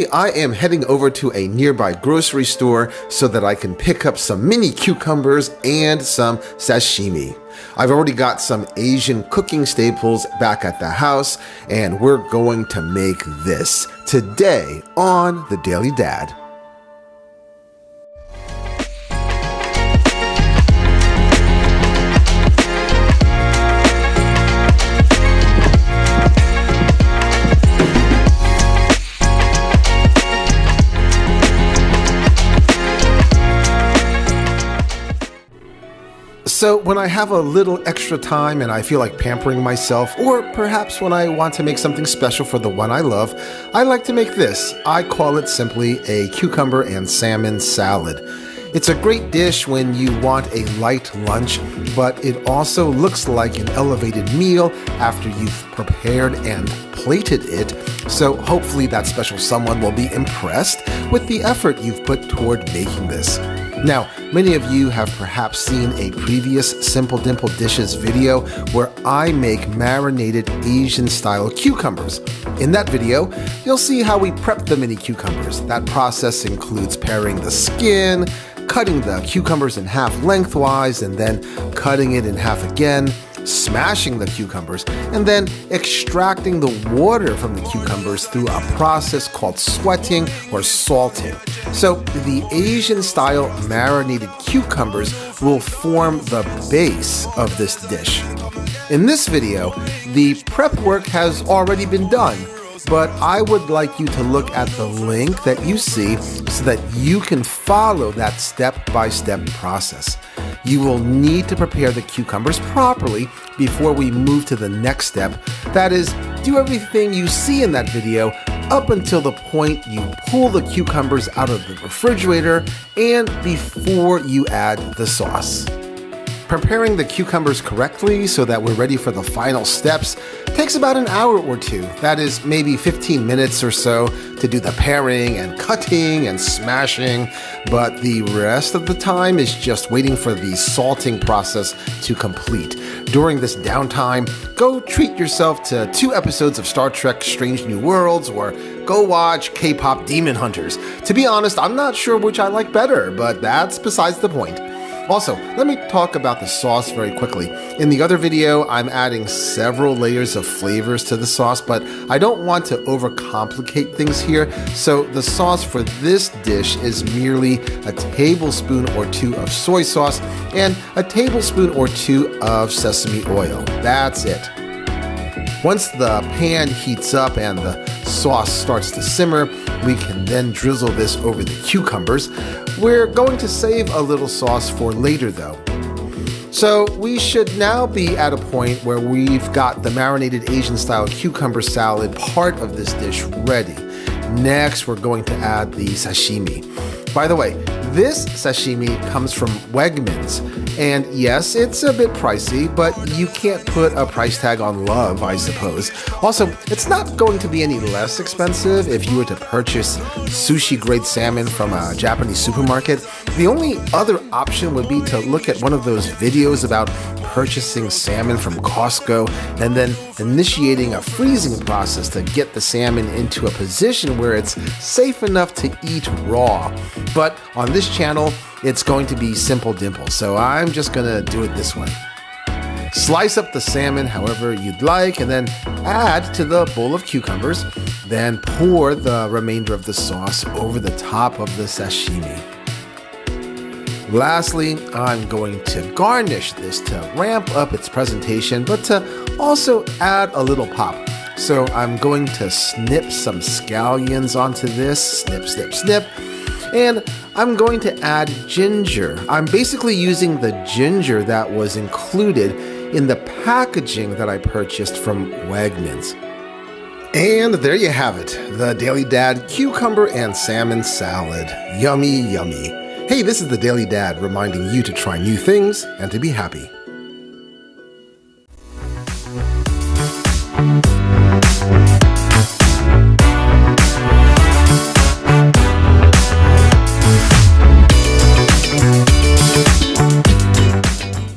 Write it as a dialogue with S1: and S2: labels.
S1: Today, I am heading over to a nearby grocery store so that I can pick up some mini cucumbers and some sashimi. I've already got some Asian cooking staples back at the house, and we're going to make this today on The Daily Dad. So when I have a little extra time and I feel like pampering myself, or perhaps when I want to make something special for the one I love, I like to make this. I call it simply a cucumber and salmon salad. It's a great dish when you want a light lunch, but it also looks like an elevated meal after you've prepared and plated it. So hopefully that special someone will be impressed with the effort you've put toward making this. Now, many of you have perhaps seen a previous Simple Dimple Dishes video where I make marinated Asian-style cucumbers. In that video, you'll see how we prep the mini cucumbers. That process includes paring the skin, cutting the cucumbers in half lengthwise, and then cutting it in half again, smashing the cucumbers, and then extracting the water from the cucumbers through a process called sweating or salting. So the Asian-style marinated cucumbers will form the base of this dish. In this video, the prep work has already been done, but I would like you to look at the link that you see so that you can follow that step-by-step process. You will need to prepare the cucumbers properly before we move to the next step. That is, do everything you see in that video up until the point you pull the cucumbers out of the refrigerator and before you add the sauce. Preparing the cucumbers correctly so that we're ready for the final steps takes about an hour or two. That is maybe 15 minutes or so to do the paring and cutting and smashing, but the rest of the time is just waiting for the salting process to complete. During this downtime, go treat yourself to 2 episodes of Star Trek Strange New Worlds or go watch K-pop Demon Hunters. To be honest, I'm not sure which I like better, but that's besides the point. Also, let me talk about the sauce very quickly. In the other video, I'm adding several layers of flavors to the sauce, but I don't want to overcomplicate things here, so the sauce for this dish is merely a tablespoon or 2 of soy sauce and a tablespoon or 2 of sesame oil. That's it. Once the pan heats up and the sauce starts to simmer, we can then drizzle this over the cucumbers. We're going to save a little sauce for later though. So we should now be at a point where we've got the marinated Asian-style cucumber salad part of this dish ready. Next, we're going to add the sashimi. By the way, this sashimi comes from Wegmans, and yes, it's a bit pricey, but you can't put a price tag on love, I suppose. Also, it's not going to be any less expensive if you were to purchase sushi-grade salmon from a Japanese supermarket. The only other option would be to look at one of those videos about purchasing salmon from Costco and then initiating a freezing process to get the salmon into a position where it's safe enough to eat raw. But on this channel, it's going to be Simple Dimple, so I'm just gonna do it this way. Slice up the salmon however you'd like and then add to the bowl of cucumbers, then pour the remainder of the sauce over the top of the sashimi. Lastly, I'm going to garnish this to ramp up its presentation, but to also add a little pop. So I'm going to snip some scallions onto this, snip, snip, snip, and I'm going to add ginger. I'm basically using the ginger that was included in the packaging that I purchased from Wegmans. And there you have it, the Daily Dad cucumber and salmon salad. Yummy, yummy. Hey, this is the Daily Dad reminding you to try new things and to be happy.